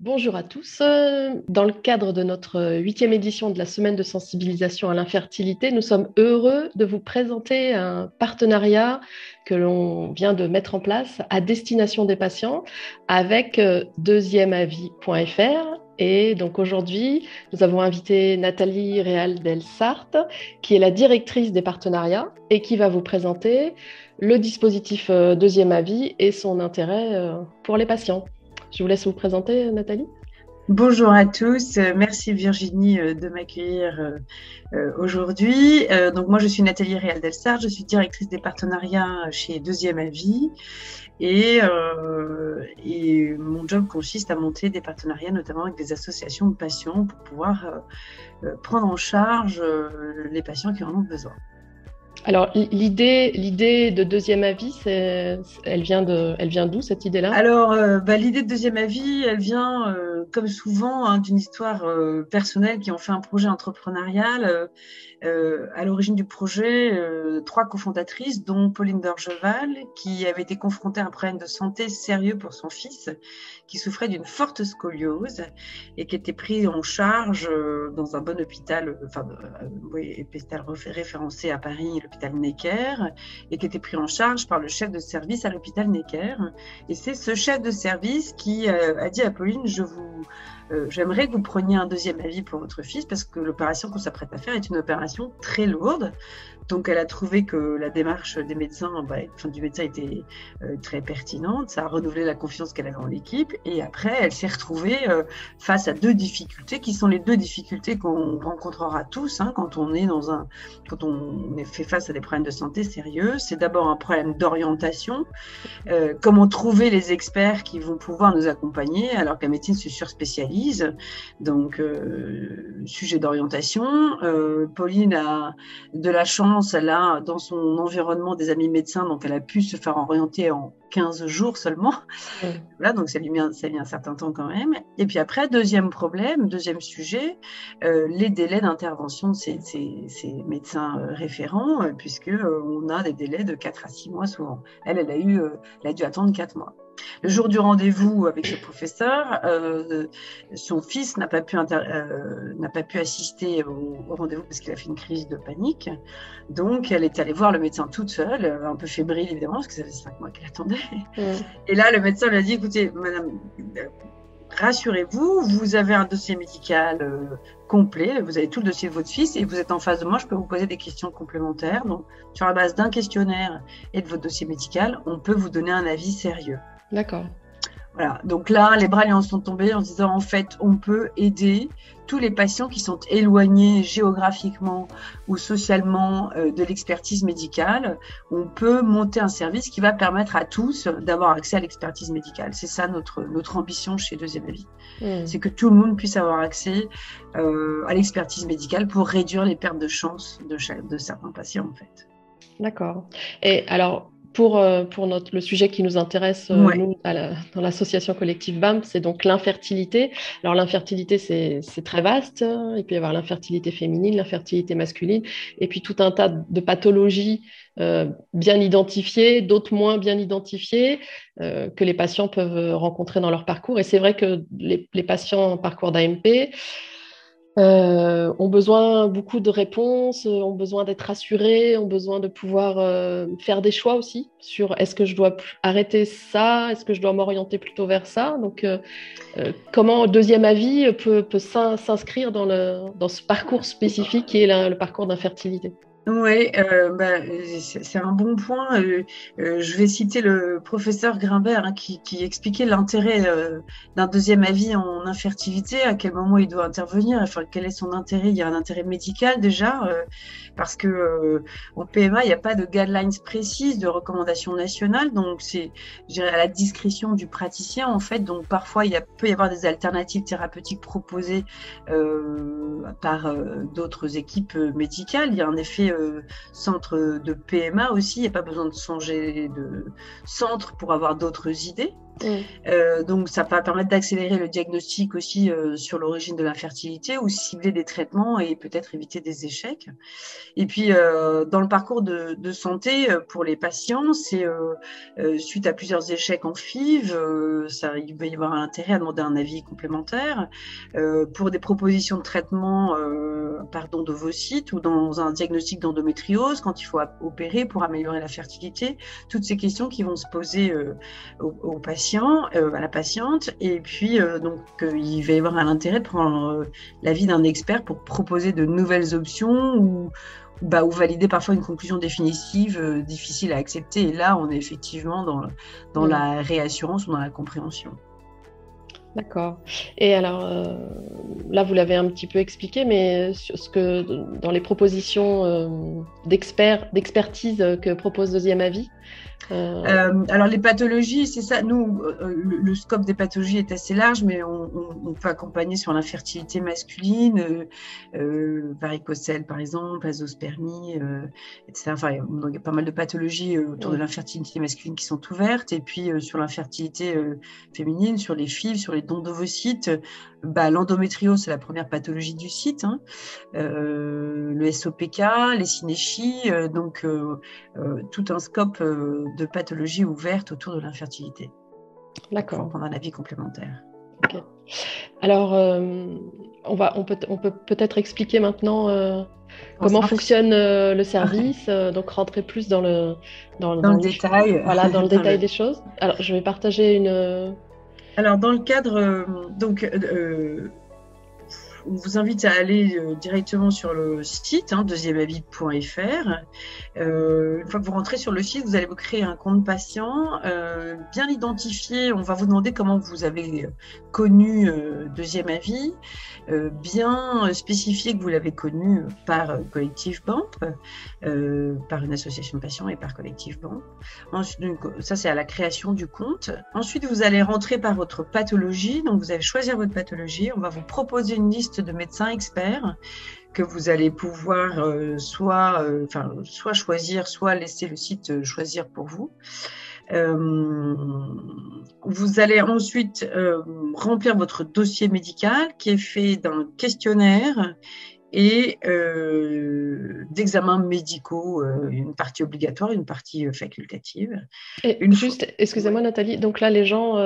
Bonjour à tous. Dans le cadre de notre huitième édition de la semaine de sensibilisation à l'infertilité, nous sommes heureux de vous présenter un partenariat que l'on vient de mettre en place à destination des patients avec deuxièmeavis.fr. Et donc aujourd'hui, nous avons invité Nathalie Réal-Delsart, qui est la directrice des partenariats et qui va vous présenter le dispositif Deuxième Avis et son intérêt pour les patients. Je vous laisse vous présenter, Nathalie. Bonjour à tous, merci Virginie de m'accueillir aujourd'hui. Donc moi je suis Nathalie Réal-Delsart, je suis directrice des partenariats chez Deuxième Avis et mon job consiste à monter des partenariats notamment avec des associations de patients pour pouvoir prendre en charge les patients qui en ont besoin. Alors, l'idée de Deuxième Avis, elle vient d'où, cette idée-là? Alors, l'idée de Deuxième Avis, elle vient, comme souvent, d'une histoire personnelle qui ont fait un projet entrepreneurial. À l'origine du projet, 3 cofondatrices, dont Pauline Dorgeval, qui avait été confrontée à un problème de santé sérieux pour son fils, qui souffrait d'une forte scoliose et qui était pris en charge dans un bon hôpital, hôpital référencé à Paris, l'hôpital Necker, et qui était pris en charge par le chef de service à l'hôpital Necker. Et c'est ce chef de service qui a dit à Pauline, j'aimerais que vous preniez un deuxième avis pour votre fils parce que l'opération qu'on s'apprête à faire est une opération très lourde. Donc, elle a trouvé que la démarche des médecins, du médecin était très pertinente. Ça a renouvelé la confiance qu'elle avait en l'équipe. Et après, elle s'est retrouvée face à 2 difficultés qui sont les 2 difficultés qu'on rencontrera tous quand on est fait face à des problèmes de santé sérieux. C'est d'abord un problème d'orientation. Comment trouver les experts qui vont pouvoir nous accompagner alors que la médecine se surspécialise. Donc, sujet d'orientation. Pauline a de la chance. Elle a dans son environnement des amis médecins, donc elle a pu se faire orienter en 15 jours seulement. Voilà, donc ça lui a mis un certain temps quand même. Et puis après, deuxième sujet, les délais d'intervention de ces médecins référents, puisqu'on a des délais de 4 à 6 mois souvent. Elle a dû attendre 4 mois. Le jour du rendez-vous avec ce professeur, son fils n'a pas pu assister au rendez-vous parce qu'il a fait une crise de panique. Donc, elle est allée voir le médecin toute seule, un peu fébrile évidemment, parce que ça fait 5 mois qu'elle attendait. Et là, le médecin lui a dit, écoutez, madame, rassurez-vous, vous avez un dossier médical complet, vous avez tout le dossier de votre fils et vous êtes en face de moi, je peux vous poser des questions complémentaires. Donc, sur la base d'un questionnaire et de votre dossier médical, on peut vous donner un avis sérieux. D'accord. Voilà, donc là, les bras lui en sont tombés en disant, en fait, on peut aider tous les patients qui sont éloignés géographiquement ou socialement de l'expertise médicale. On peut monter un service qui va permettre à tous d'avoir accès à l'expertise médicale. C'est ça notre ambition chez Deuxième Avis. C'est que tout le monde puisse avoir accès à l'expertise médicale pour réduire les pertes de chance de certains patients, en fait. D'accord. Et alors, pour le sujet qui nous intéresse, nous, dans l'association collective BAM, c'est donc l'infertilité. Alors, l'infertilité, c'est très vaste. Il peut y avoir l'infertilité féminine, l'infertilité masculine, et puis tout un tas de pathologies bien identifiées, d'autres moins bien identifiées, que les patients peuvent rencontrer dans leur parcours. Et c'est vrai que les patients en parcours d'AMP ont besoin beaucoup de réponses, ont besoin d'être rassurés, ont besoin de pouvoir faire des choix aussi sur est-ce que je dois arrêter ça, est-ce que je dois m'orienter plutôt vers ça. Donc, comment Deuxième Avis peut s'inscrire dans ce parcours spécifique qui est le parcours d'infertilité? Oui, c'est un bon point. Je vais citer le professeur Grimbert qui expliquait l'intérêt d'un deuxième avis en infertilité, à quel moment il doit intervenir, enfin quel est son intérêt. Il y a un intérêt médical déjà, parce que en PMA, il n'y a pas de guidelines précises, de recommandations nationales, donc c'est, je dirais, à la discrétion du praticien en fait. Donc parfois, peut y avoir des alternatives thérapeutiques proposées par d'autres équipes médicales. Il y a un effet centre de PMA aussi, il n'y a pas besoin de changer de centre pour avoir d'autres idées. Donc, ça va permettre d'accélérer le diagnostic aussi sur l'origine de l'infertilité ou cibler des traitements et peut-être éviter des échecs. Et puis, dans le parcours de santé pour les patients, c'est suite à plusieurs échecs en FIV, il va y avoir un intérêt à demander un avis complémentaire pour des propositions de traitement d'ovocytes ou dans un diagnostic d'endométriose quand il faut opérer pour améliorer la fertilité. Toutes ces questions qui vont se poser au patient, à la patiente. Et puis, il va y avoir un intérêt de prendre l'avis d'un expert pour proposer de nouvelles options ou valider parfois une conclusion définitive difficile à accepter. Et là, on est effectivement dans la réassurance ou dans la compréhension. D'accord. Et alors, là, vous l'avez un petit peu expliqué, mais dans les propositions d'expertise que propose Deuxième Avis. Alors, les pathologies, c'est ça. Nous, le scope des pathologies est assez large, mais on peut accompagner sur l'infertilité masculine, varicocèle, par exemple, azoospermie, etc. Enfin, il y a pas mal de pathologies autour de l'infertilité masculine qui sont ouvertes. Et puis, sur l'infertilité féminine, sur les FIV, sur les dons d'ovocytes, l'endométriose, c'est la première pathologie du site. Le SOPK, les synéchies, tout un scope de pathologies ouvertes autour de l'infertilité. D'accord. Pour prendre un avis complémentaire. Okay. Alors, on peut peut-être expliquer maintenant comment fonctionne le service, donc rentrer plus dans le détail. Voilà, dans le détail des choses. Alors, je vais partager une... Alors, dans le cadre, on vous invite à aller directement sur le site deuxièmeavis.fr. Une fois que vous rentrez sur le site, vous allez vous créer un compte patient bien identifié. On va vous demander comment vous avez connu Deuxième Avis, bien spécifié que vous l'avez connu par Collectif BAMP, par une association de patients et par Collectif BAMP. Ensuite, ça, c'est à la création du compte. Ensuite, vous allez rentrer par votre pathologie. Donc, vous allez choisir votre pathologie. On va vous proposer une liste de médecins experts que vous allez pouvoir soit choisir, soit laisser le site choisir pour vous. Vous allez ensuite remplir votre dossier médical qui est fait d'un questionnaire et d'examens médicaux, une partie obligatoire, une partie facultative. Et excusez-moi Nathalie, donc là les gens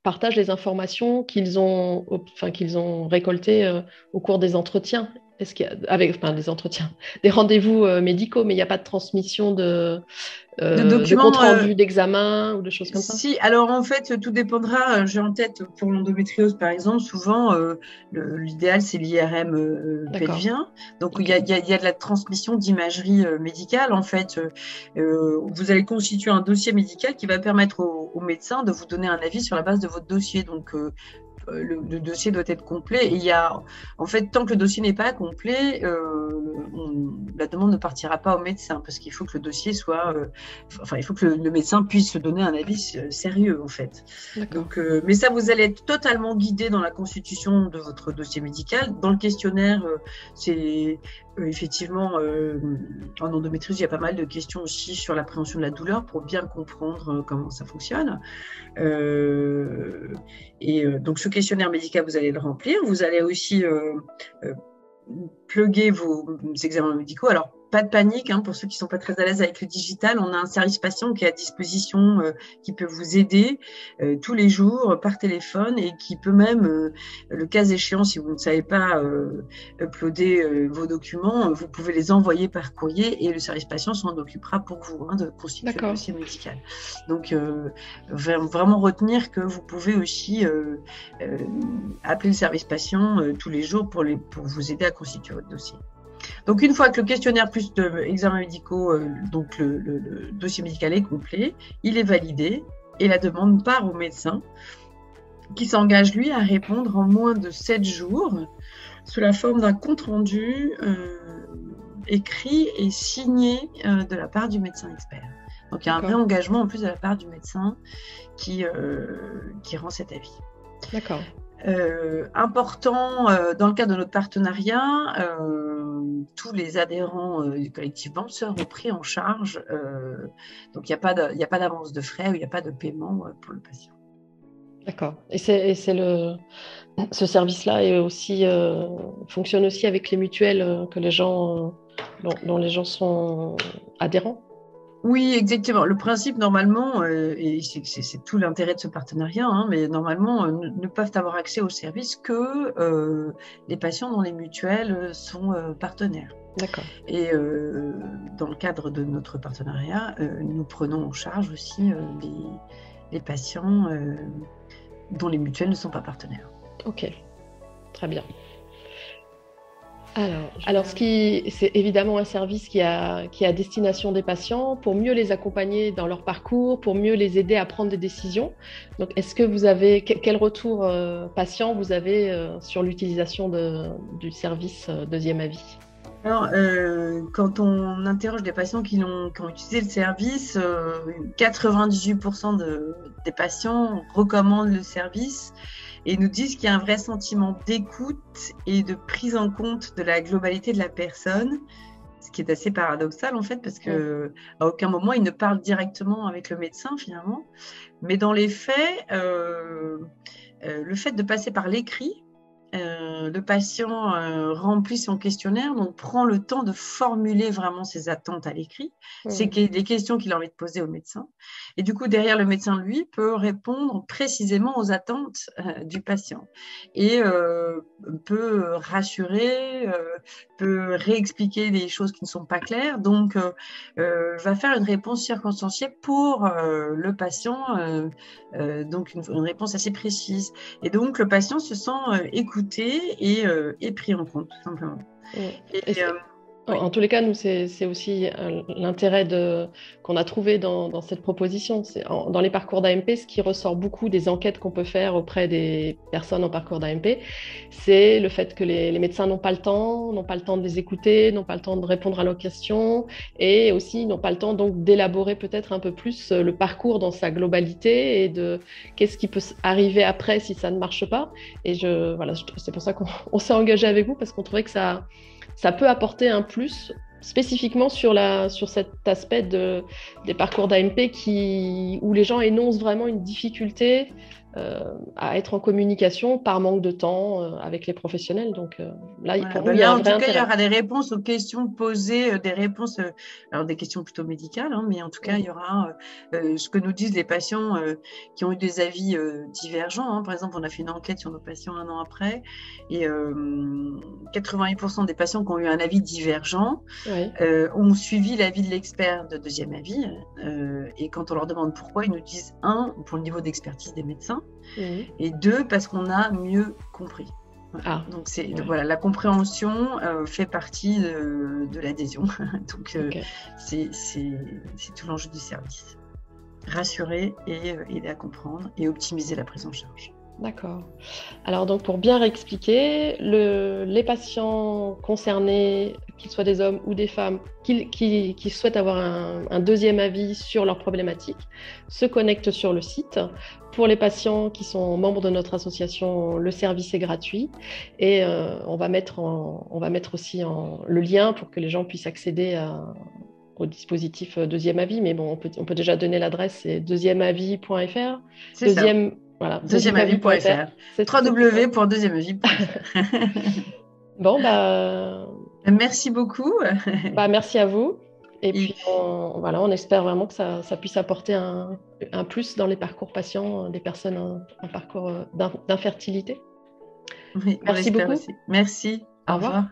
partagent les informations qu'ils ont récoltées au cours des entretiens. Est-ce qu'il y a, des entretiens, des rendez-vous médicaux, mais il n'y a pas de transmission de compte rendu d'examen ou de choses comme ça? Si, alors en fait, tout dépendra. J'ai en tête pour l'endométriose, par exemple, souvent, l'idéal, c'est l'IRM pelvien. Donc, il y a de la transmission d'imagerie médicale. En fait, vous allez constituer un dossier médical qui va permettre au médecin de vous donner un avis sur la base de votre dossier. Donc, le dossier doit être complet. Et en fait, tant que le dossier n'est pas complet, la demande ne partira pas au médecin parce qu'il faut que le dossier soit, il faut que le médecin puisse donner un avis sérieux, en fait. Donc, mais ça, vous allez être totalement guidé dans la constitution de votre dossier médical. Dans le questionnaire, c'est effectivement, en endométriose, il y a pas mal de questions aussi sur l'appréhension de la douleur pour bien comprendre comment ça fonctionne. Donc, ce questionnaire médical, vous allez le remplir. Vous allez aussi plugger vos examens médicaux. Alors, pas de panique, pour ceux qui ne sont pas très à l'aise avec le digital, on a un service patient qui est à disposition, qui peut vous aider tous les jours par téléphone et qui peut même, le cas échéant, si vous ne savez pas uploader vos documents, vous pouvez les envoyer par courrier et le service patient s'en occupera pour vous de constituer le dossier médical. Donc, vraiment retenir que vous pouvez aussi appeler le service patient tous les jours pour vous aider à constituer votre dossier. Donc, une fois que le questionnaire plus examens médicaux, donc le dossier médical est complet, il est validé et la demande part au médecin qui s'engage, lui, à répondre en moins de 7 jours sous la forme d'un compte-rendu écrit et signé de la part du médecin expert. Donc, il y a un vrai engagement en plus de la part du médecin qui rend cet avis. D'accord. Important, dans le cadre de notre partenariat, tous les adhérents du collectif BAMP seront pris en charge. Donc, il n'y a pas d'avance de frais ou il n'y a pas de paiement pour le patient. D'accord. Et ce service-là est aussi, fonctionne aussi avec les mutuelles que les gens, dont les gens sont adhérents? Oui, exactement. Le principe, normalement, et c'est tout l'intérêt de ce partenariat, hein, mais normalement, ne peuvent avoir accès au service que les patients dont les mutuelles sont partenaires. D'accord. Et dans le cadre de notre partenariat, nous prenons en charge aussi les patients dont les mutuelles ne sont pas partenaires. Ok, très bien. Alors, c'est évidemment un service qui est à destination des patients pour mieux les accompagner dans leur parcours, pour mieux les aider à prendre des décisions. Donc, est-ce que vous avez, quel retour patient vous avez sur l'utilisation du service deuxième avis? Alors, quand on interroge des patients qui ont utilisé le service, 98% des patients recommandent le service et nous disent qu'il y a un vrai sentiment d'écoute et de prise en compte de la globalité de la personne, ce qui est assez paradoxal en fait, parce qu'à aucun moment ils ne parlent directement avec le médecin finalement. Mais dans les faits, le fait de passer par l'écrit, le patient remplit son questionnaire, donc prend le temps de formuler vraiment ses attentes à l'écrit, c'est les questions qu'il a envie de poser au médecin. Et du coup, derrière, le médecin, lui, peut répondre précisément aux attentes du patient et peut rassurer, peut réexpliquer les choses qui ne sont pas claires. Donc, va faire une réponse circonstanciée pour le patient, donc une réponse assez précise. Et donc, le patient se sent écouté et pris en compte, tout simplement. En tous les cas, nous, c'est aussi l'intérêt qu'on a trouvé dans cette proposition. Dans les parcours d'AMP, ce qui ressort beaucoup des enquêtes qu'on peut faire auprès des personnes en parcours d'AMP, c'est le fait que les médecins n'ont pas le temps de les écouter, n'ont pas le temps de répondre à leurs questions et aussi n'ont pas le temps donc d'élaborer peut-être un peu plus le parcours dans sa globalité et de qu'est-ce qui peut arriver après si ça ne marche pas. Et c'est pour ça qu'on s'est engagé avec vous parce qu'on trouvait que ça peut apporter un plus spécifiquement sur cet aspect des parcours d'AMP où les gens énoncent vraiment une difficulté à être en communication par manque de temps avec les professionnels. Donc là, pour nous, il y a un vrai intérêt. Il y aura des réponses aux questions posées, des réponses, alors des questions plutôt médicales, hein, mais en tout cas, il y aura ce que nous disent les patients qui ont eu des avis divergents. Hein. Par exemple, on a fait une enquête sur nos patients 1 an après, et 88% des patients qui ont eu un avis divergent ont suivi l'avis de l'expert de deuxième avis. Et quand on leur demande pourquoi, ils nous disent 1, pour le niveau d'expertise des médecins, et 2, parce qu'on a mieux compris. Voilà. Donc voilà, la compréhension fait partie de l'adhésion. Donc c'est tout l'enjeu du service. Rassurer et aider à comprendre et optimiser la prise en charge. D'accord. Alors donc pour bien réexpliquer, les patients concernés, qu'ils soient des hommes ou des femmes, qui souhaitent avoir un deuxième avis sur leurs problématiques, se connectent sur le site. Pour les patients qui sont membres de notre association, le service est gratuit et on va mettre aussi le lien pour que les gens puissent accéder au dispositif deuxième avis. Mais bon, on peut déjà donner l'adresse, c'est deuxièmeavis.fr. C'est ça. Voilà, deuxièmeavis.fr. www.deuxièmeavis.fr. Bon, merci beaucoup. Merci à vous. Et puis, on espère vraiment que ça puisse apporter un plus dans les parcours patients des personnes en parcours d'infertilité. Oui, merci beaucoup. Aussi. Merci. Au revoir.